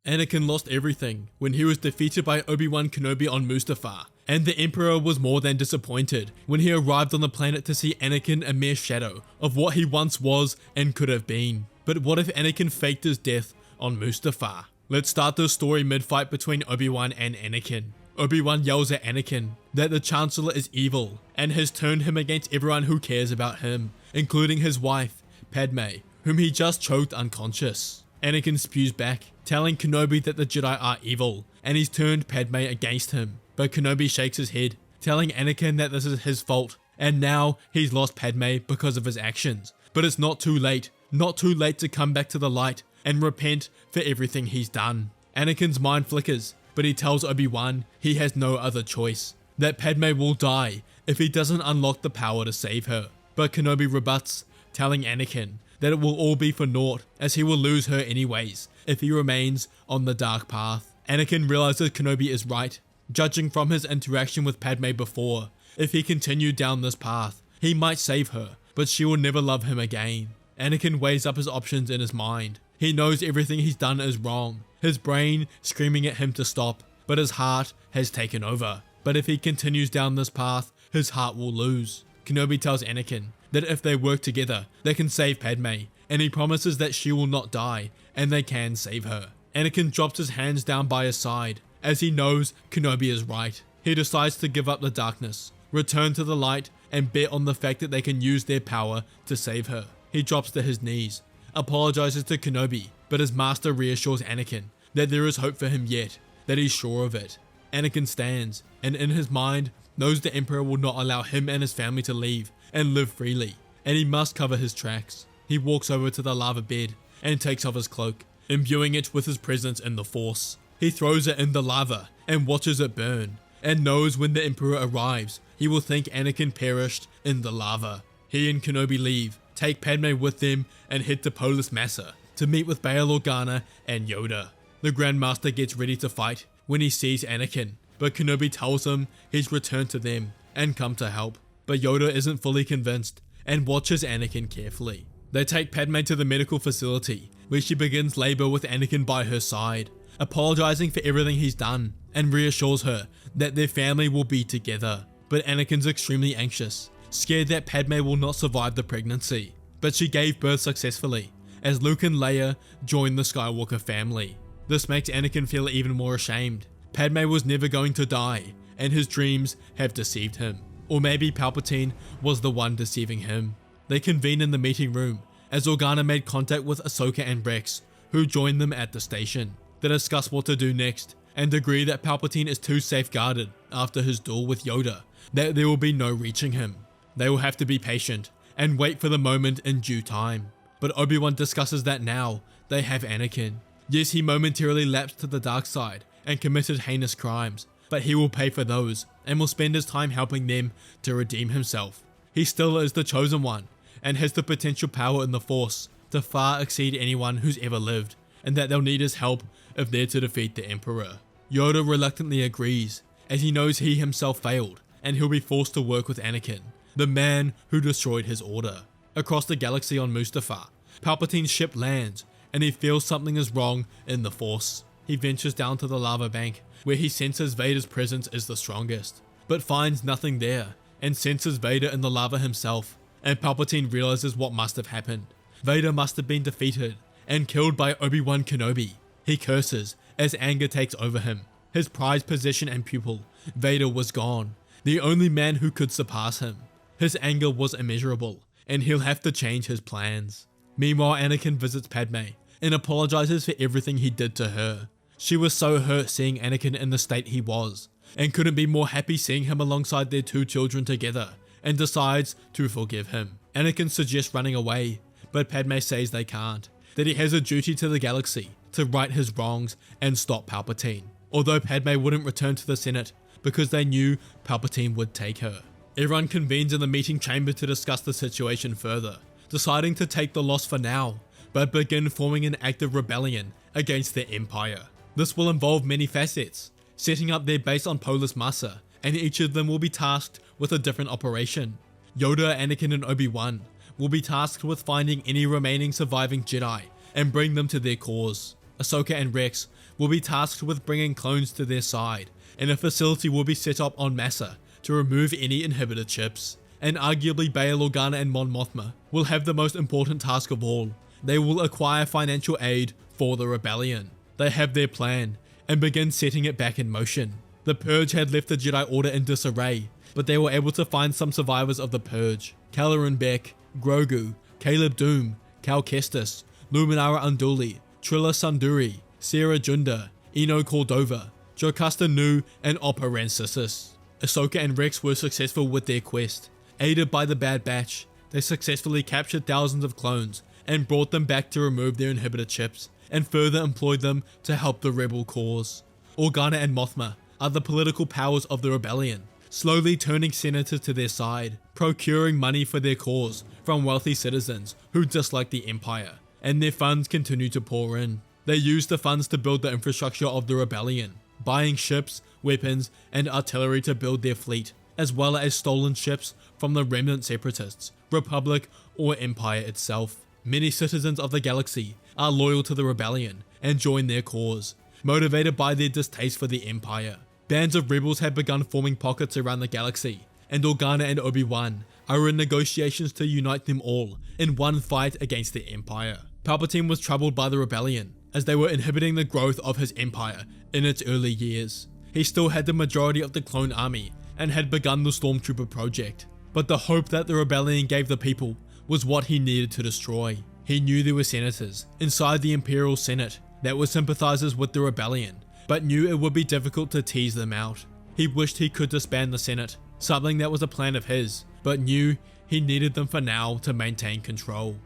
Anakin lost everything when he was defeated by Obi-Wan Kenobi on Mustafar, and the Emperor was more than disappointed when he arrived on the planet to see Anakin a mere shadow of what he once was and could have been. But what if Anakin faked his death on Mustafar? Let's start the story mid-fight between Obi-Wan and Anakin. Obi-Wan yells at Anakin that the Chancellor is evil and has turned him against everyone who cares about him, including his wife, Padme, whom he just choked unconscious. Anakin spews back, telling Kenobi that the Jedi are evil, and he's turned Padme against him. But Kenobi shakes his head, telling Anakin that this is his fault, and now he's lost Padme because of his actions. But it's not too late to come back to the light and repent for everything he's done. Anakin's mind flickers, but he tells Obi-Wan he has no other choice, that Padme will die if he doesn't unlock the power to save her. But Kenobi rebuts, telling Anakin that it will all be for naught, as he will lose her anyways if he remains on the dark path. Anakin realizes Kenobi is right, judging from his interaction with Padme before. If he continued down this path, he might save her, but she will never love him again. Anakin weighs up his options in his mind. He knows everything he's done is wrong, his brain screaming at him to stop, but his heart has taken over. But if he continues down this path, his heart will lose. Kenobi tells Anakin that if they work together, they can save Padme, and he promises that she will not die, and they can save her. Anakin drops his hands down by his side, as he knows Kenobi is right. He decides to give up the darkness, return to the light, and bet on the fact that they can use their power to save her. He drops to his knees, apologizes to Kenobi, but his master reassures Anakin that there is hope for him yet, that he's sure of it. Anakin stands, and in his mind, knows the Emperor will not allow him and his family to leave and live freely, and he must cover his tracks. He walks over to the lava bed and takes off his cloak, imbuing it with his presence in the Force. He throws it in the lava and watches it burn, and knows when the Emperor arrives, he will think Anakin perished in the lava. He and Kenobi leave, take Padme with them, and head to Polis Massa to meet with Bail Organa and Yoda. The Grand Master gets ready to fight when he sees Anakin, but Kenobi tells him he's returned to them and come to help. But Yoda isn't fully convinced and watches Anakin carefully. They take Padme to the medical facility, where she begins labor with Anakin by her side, apologizing for everything he's done, and reassures her that their family will be together. But Anakin's extremely anxious, scared that Padme will not survive the pregnancy. But she gave birth successfully, as Luke and Leia join the Skywalker family. This makes Anakin feel even more ashamed. Padme was never going to die, and his dreams have deceived him. Or maybe Palpatine was the one deceiving him. They convene in the meeting room, as Organa made contact with Ahsoka and Rex, who join them at the station. They discuss what to do next, and agree that Palpatine is too safeguarded after his duel with Yoda, that there will be no reaching him. They will have to be patient, and wait for the moment in due time. But Obi-Wan discusses that now they have Anakin. Yes, he momentarily lapsed to the dark side, and committed heinous crimes, but he will pay for those, and will spend his time helping them to redeem himself. He still is the chosen one, and has the potential power in the Force to far exceed anyone who's ever lived, and that they'll need his help if they're to defeat the Emperor. Yoda reluctantly agrees, as he knows he himself failed, and he'll be forced to work with Anakin, the man who destroyed his order. Across the galaxy on Mustafar, Palpatine's ship lands, and he feels something is wrong in the Force. He ventures down to the lava bank, where he senses Vader's presence is the strongest, but finds nothing there, and senses Vader in the lava himself, and Palpatine realizes what must have happened. Vader must have been defeated, and killed by Obi-Wan Kenobi. He curses, as anger takes over him. His prized possession and pupil, Vader, was gone, the only man who could surpass him. His anger was immeasurable, and he'll have to change his plans. Meanwhile, Anakin visits Padme, and apologizes for everything he did to her. She was so hurt seeing Anakin in the state he was, and couldn't be more happy seeing him alongside their two children together, and decides to forgive him. Anakin suggests running away, but Padme says they can't, that he has a duty to the galaxy, to right his wrongs and stop Palpatine. Although Padme wouldn't return to the Senate, because they knew Palpatine would take her. Everyone convenes in the meeting chamber to discuss the situation further, deciding to take the loss for now, but begin forming an active rebellion against the Empire. This will involve many facets, setting up their base on Polis Massa, and each of them will be tasked with a different operation. Yoda, Anakin, and Obi-Wan will be tasked with finding any remaining surviving Jedi and bring them to their cause. Ahsoka and Rex will be tasked with bringing clones to their side, and a facility will be set up on Massa to remove any inhibitor chips. And arguably Bail Organa and Mon Mothma will have the most important task of all. They will acquire financial aid for the rebellion. They have their plan and begin setting it back in motion. The Purge had left the Jedi Order in disarray, but they were able to find some survivors of the Purge: Caloran Beck, Grogu, Caleb Doom, Cal Kestis, Luminara Unduli, Trilla Sunduri, Sierra Junda, Eno Cordova, Jocasta Nu, and Oppa Rancisis. Ahsoka and Rex were successful with their quest. Aided by the Bad Batch, they successfully captured thousands of clones and brought them back to remove their inhibitor chips, and further employed them to help the rebel cause. Organa and Mothma are the political powers of the rebellion, slowly turning senators to their side, procuring money for their cause from wealthy citizens who dislike the Empire, and their funds continue to pour in. They use the funds to build the infrastructure of the rebellion, buying ships, weapons, and artillery to build their fleet, as well as stolen ships from the remnant separatists, Republic, or Empire itself. Many citizens of the galaxy are loyal to the rebellion and join their cause, motivated by their distaste for the Empire. Bands of rebels have begun forming pockets around the galaxy, and Organa and Obi-Wan are in negotiations to unite them all in one fight against the Empire. Palpatine was troubled by the rebellion, as they were inhibiting the growth of his empire in its early years. He still had the majority of the clone army and had begun the Stormtrooper project, but the hope that the rebellion gave the people was what he needed to destroy. He knew there were senators inside the Imperial Senate that were sympathizers with the rebellion, but knew it would be difficult to tease them out. He wished he could disband the Senate, something that was a plan of his, but knew he needed them for now to maintain control.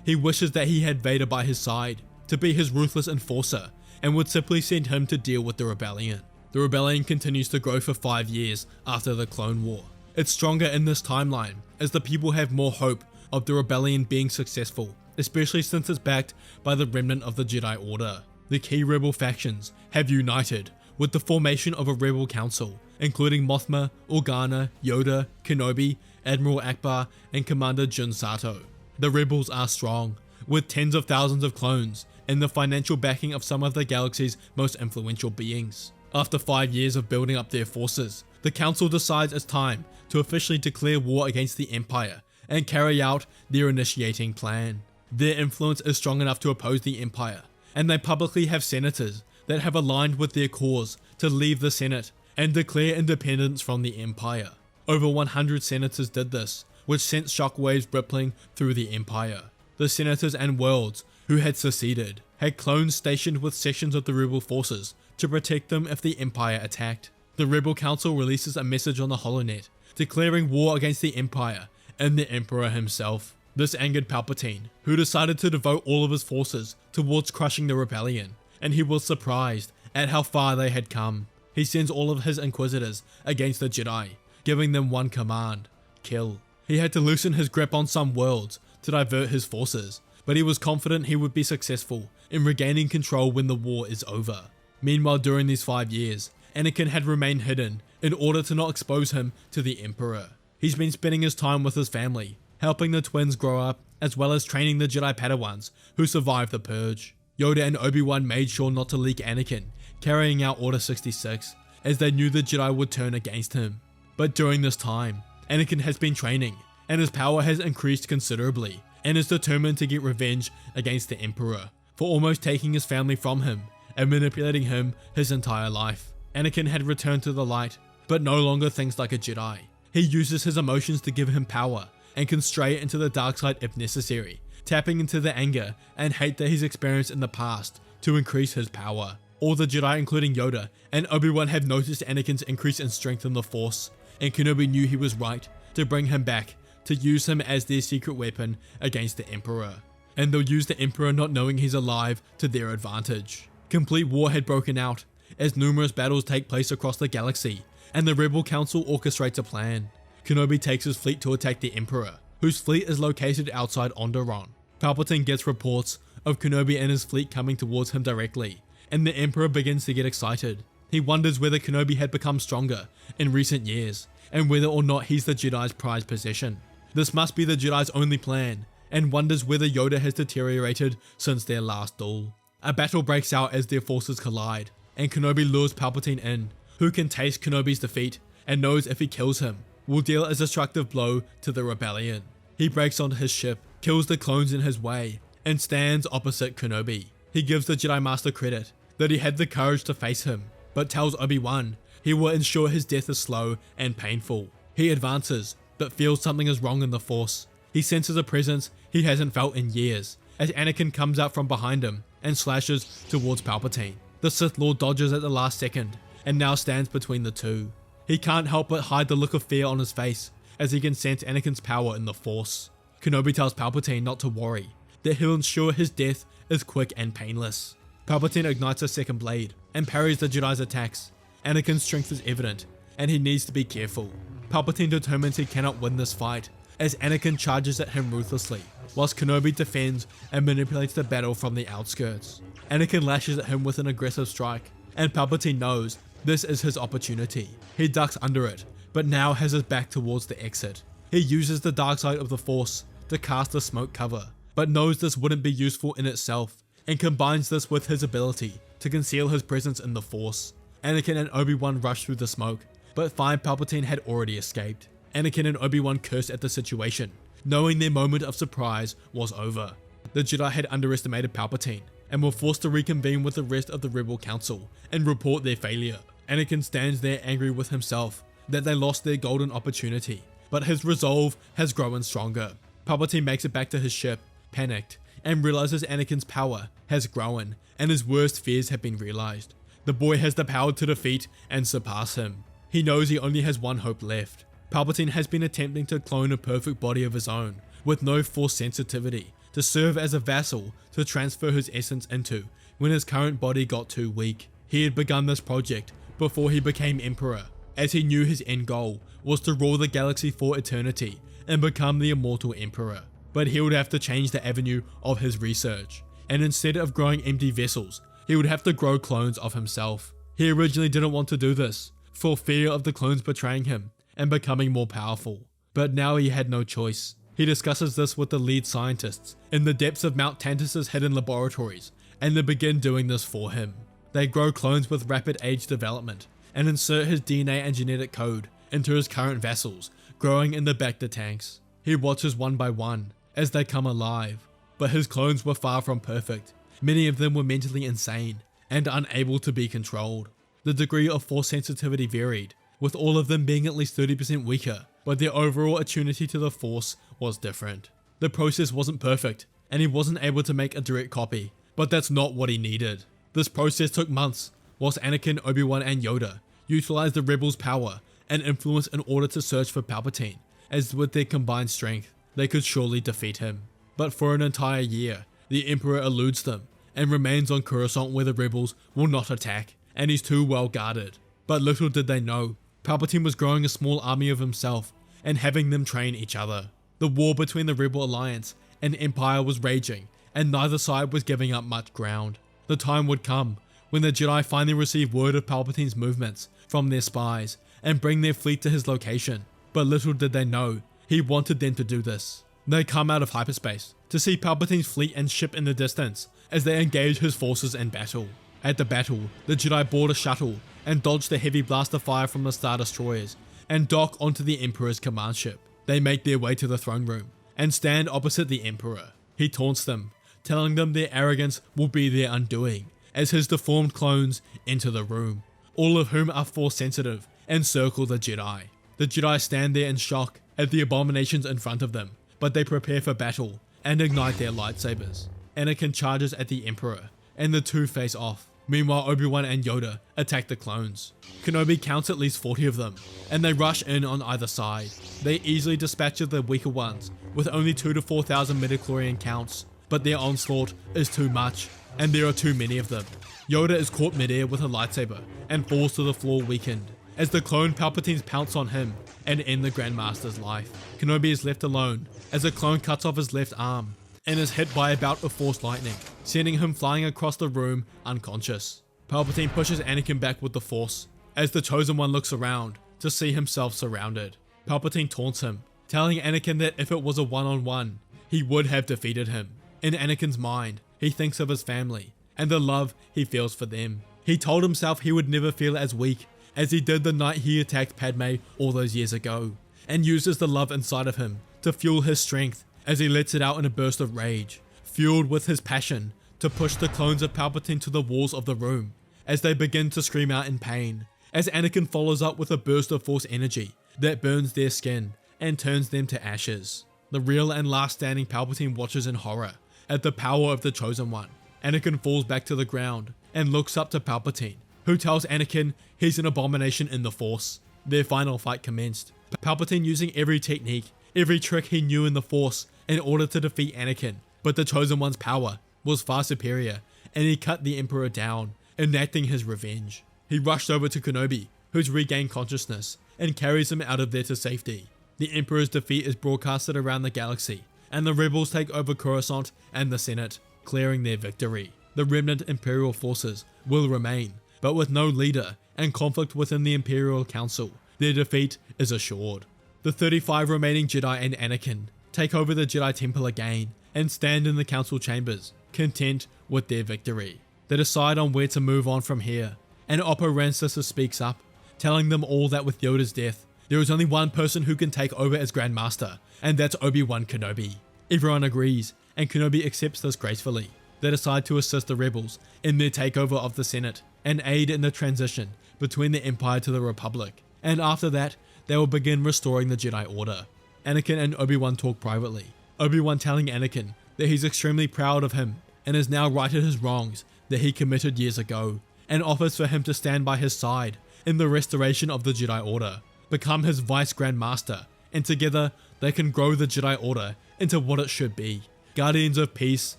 He wishes that he had Vader by his side, to be his ruthless enforcer, and would simply send him to deal with the rebellion. The rebellion continues to grow for 5 years after the Clone War. It's stronger in this timeline, as the people have more hope of the rebellion being successful, especially since it's backed by the remnant of the Jedi Order. The key rebel factions have united with the formation of a rebel council, including Mothma, Organa, Yoda, Kenobi, Admiral Akbar, and Commander Jyn Sato. The rebels are strong, with tens of thousands of clones, and the financial backing of some of the galaxy's most influential beings. After 5 years of building up their forces, the council decides it's time to officially declare war against the Empire and carry out their initiating plan. Their influence is strong enough to oppose the Empire, and they publicly have senators that have aligned with their cause to leave the Senate and declare independence from the Empire. Over 100 senators did this, which sent shockwaves rippling through the Empire. The senators and worlds who had seceded had clones stationed with sections of the rebel forces to protect them if the Empire attacked. The Rebel Council releases a message on the HoloNet, declaring war against the Empire and the Emperor himself. This angered Palpatine, who decided to devote all of his forces towards crushing the rebellion, and he was surprised at how far they had come. He sends all of his Inquisitors against the Jedi, giving them one command: kill. He had to loosen his grip on some worlds to divert his forces, but he was confident he would be successful in regaining control when the war is over. Meanwhile, during these 5 years, Anakin had remained hidden in order to not expose him to the Emperor. He's been spending his time with his family, helping the twins grow up, as well as training the Jedi Padawans who survived the Purge. Yoda and Obi-Wan made sure not to leak Anakin carrying out Order 66, as they knew the Jedi would turn against him. But during this time, Anakin has been training, and his power has increased considerably, and is determined to get revenge against the Emperor for almost taking his family from him and manipulating him his entire life. Anakin had returned to the light, but no longer thinks like a Jedi. He uses his emotions to give him power, and can stray into the dark side if necessary, tapping into the anger and hate that he's experienced in the past to increase his power. All the Jedi, including Yoda and Obi-Wan, have noticed Anakin's increase in strength in the Force, and Kenobi knew he was right to bring him back, to use him as their secret weapon against the Emperor. And they'll use the Emperor not knowing he's alive to their advantage. Complete war had broken out, as numerous battles take place across the galaxy, and the Rebel Council orchestrates a plan. Kenobi takes his fleet to attack the Emperor, whose fleet is located outside Onderon. Palpatine gets reports of Kenobi and his fleet coming towards him directly, and the Emperor begins to get excited. He wonders whether Kenobi had become stronger in recent years, and whether or not he's the Jedi's prized possession. This must be the Jedi's only plan, and wonders whether Yoda has deteriorated since their last duel. A battle breaks out as their forces collide, and Kenobi lures Palpatine in, who can taste Kenobi's defeat and knows if he kills him, will deal a destructive blow to the rebellion. He breaks onto his ship, kills the clones in his way, and stands opposite Kenobi. He gives the Jedi Master credit that he had the courage to face him, but tells Obi-Wan he will ensure his death is slow and painful. He advances, but feels something is wrong in the Force. He senses a presence he hasn't felt in years, as Anakin comes out from behind him and slashes towards Palpatine. The Sith Lord dodges at the last second, and now stands between the two. He can't help but hide the look of fear on his face, as he can sense Anakin's power in the Force. Kenobi tells Palpatine not to worry, that he'll ensure his death is quick and painless. Palpatine ignites a second blade, and parries the Jedi's attacks. Anakin's strength is evident, and he needs to be careful. Palpatine determines he cannot win this fight, as Anakin charges at him ruthlessly, whilst Kenobi defends and manipulates the battle from the outskirts. Anakin lashes at him with an aggressive strike, and Palpatine knows this is his opportunity. He ducks under it, but now has his back towards the exit. He uses the dark side of the Force to cast a smoke cover, but knows this wouldn't be useful in itself, and combines this with his ability to conceal his presence in the Force. Anakin and Obi-Wan rush through the smoke, but find Palpatine had already escaped. Anakin and Obi-Wan curse at the situation, knowing their moment of surprise was over. The Jedi had underestimated Palpatine, and were forced to reconvene with the rest of the Rebel Council and report their failure. Anakin stands there angry with himself that they lost their golden opportunity, but his resolve has grown stronger. Palpatine makes it back to his ship, panicked, and realizes Anakin's power has grown and his worst fears have been realized. The boy has the power to defeat and surpass him. He knows he only has one hope left. Palpatine has been attempting to clone a perfect body of his own, with no Force sensitivity, to serve as a vassal to transfer his essence into when his current body got too weak. He had begun this project before he became Emperor, as he knew his end goal was to rule the galaxy for eternity and become the immortal Emperor. But he would have to change the avenue of his research, and instead of growing empty vessels, he would have to grow clones of himself. He originally didn't want to do this, for fear of the clones betraying him and becoming more powerful, but now he had no choice. He discusses this with the lead scientists in the depths of Mount Tantus's hidden laboratories, and they begin doing this for him. They grow clones with rapid age development, and insert his DNA and genetic code into his current vassals, growing in the Bacta tanks. He watches one by one as they come alive, but his clones were far from perfect. Many of them were mentally insane and unable to be controlled. The degree of Force sensitivity varied, with all of them being at least 30% weaker, but their overall attunity to the Force was different. The process wasn't perfect, and he wasn't able to make a direct copy, but that's not what he needed. This process took months, whilst Anakin, Obi-Wan and Yoda utilized the Rebels' power and influence in order to search for Palpatine, as with their combined strength, they could surely defeat him. But for an entire year, the Emperor eludes them, and remains on Coruscant where the Rebels will not attack, and he's too well guarded. But little did they know, Palpatine was growing a small army of himself, and having them train each other. The war between the Rebel Alliance and Empire was raging, and neither side was giving up much ground. The time would come when the Jedi finally received word of Palpatine's movements from their spies, and bring their fleet to his location, but little did they know, he wanted them to do this. They come out of hyperspace to see Palpatine's fleet and ship in the distance as they engage his forces in battle. At the battle, the Jedi board a shuttle and dodge the heavy blaster fire from the Star Destroyers and dock onto the Emperor's command ship. They make their way to the throne room and stand opposite the Emperor. He taunts them, telling them their arrogance will be their undoing, as his deformed clones enter the room, all of whom are Force sensitive, and circle the Jedi. The Jedi stand there in shock at the abominations in front of them, but they prepare for battle and ignite their lightsabers. Anakin charges at the Emperor, and the two face off. Meanwhile, Obi-Wan and Yoda attack the clones. Kenobi counts at least 40 of them, and they rush in on either side. They easily dispatch the weaker ones, with only 2,000 to 4,000 midichlorian counts, but their onslaught is too much, and there are too many of them. Yoda is caught midair with a lightsaber, and falls to the floor weakened, as the clone Palpatines pounce on him, and end the Grandmaster's life. Kenobi is left alone, as a clone cuts off his left arm, and is hit by a bout of Force lightning, sending him flying across the room unconscious. Palpatine pushes Anakin back with the Force, as the Chosen One looks around to see himself surrounded. Palpatine taunts him, telling Anakin that if it was a one-on-one, he would have defeated him. In Anakin's mind, he thinks of his family, and the love he feels for them. He told himself he would never feel as weak as he did the night he attacked Padme all those years ago, and uses the love inside of him to fuel his strength as he lets it out in a burst of rage, fueled with his passion to push the clones of Palpatine to the walls of the room as they begin to scream out in pain, as Anakin follows up with a burst of Force energy that burns their skin and turns them to ashes. The real and last standing Palpatine watches in horror at the power of the Chosen One. Anakin falls back to the ground and looks up to Palpatine, who tells Anakin he's an abomination in the Force. Their final fight commenced, Palpatine using every technique, every trick he knew in the Force in order to defeat Anakin, but the Chosen One's power was far superior, and he cut the Emperor down, enacting his revenge. He rushed over to Kenobi, who's regained consciousness, and carries him out of there to safety. The Emperor's defeat is broadcasted around the galaxy, and the rebels take over Coruscant and the Senate, clearing their victory. The remnant Imperial forces will remain, but with no leader and conflict within the Imperial Council, their defeat is assured. The 35 remaining Jedi and Anakin take over the Jedi Temple again and stand in the council chambers, content with their victory. They decide on where to move on from here, and Oppo Rancista speaks up, telling them all that with Yoda's death, there is only one person who can take over as Grand Master, and that's Obi-Wan Kenobi. Everyone agrees, and Kenobi accepts this gracefully. They decide to assist the rebels in their takeover of the Senate, and aid in the transition between the Empire to the Republic, and after that, they will begin restoring the Jedi Order. Anakin and Obi-Wan talk privately, Obi-Wan telling Anakin that he's extremely proud of him and has now righted his wrongs that he committed years ago, and offers for him to stand by his side in the restoration of the Jedi Order, become his Vice Grand Master, and together they can grow the Jedi Order into what it should be, guardians of peace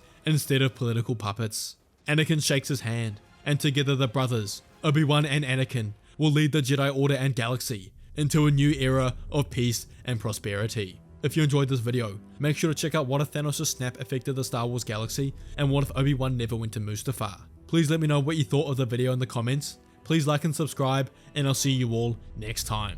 instead of political puppets. Anakin shakes his hand, and together the brothers, Obi-Wan and Anakin, will lead the Jedi Order and galaxy into a new era of peace and prosperity. If you enjoyed this video, make sure to check out what if Thanos' snap affected the Star Wars galaxy, and what if Obi-Wan never went to Mustafar. Please let me know what you thought of the video in the comments. Please like and subscribe, and I'll see you all next time.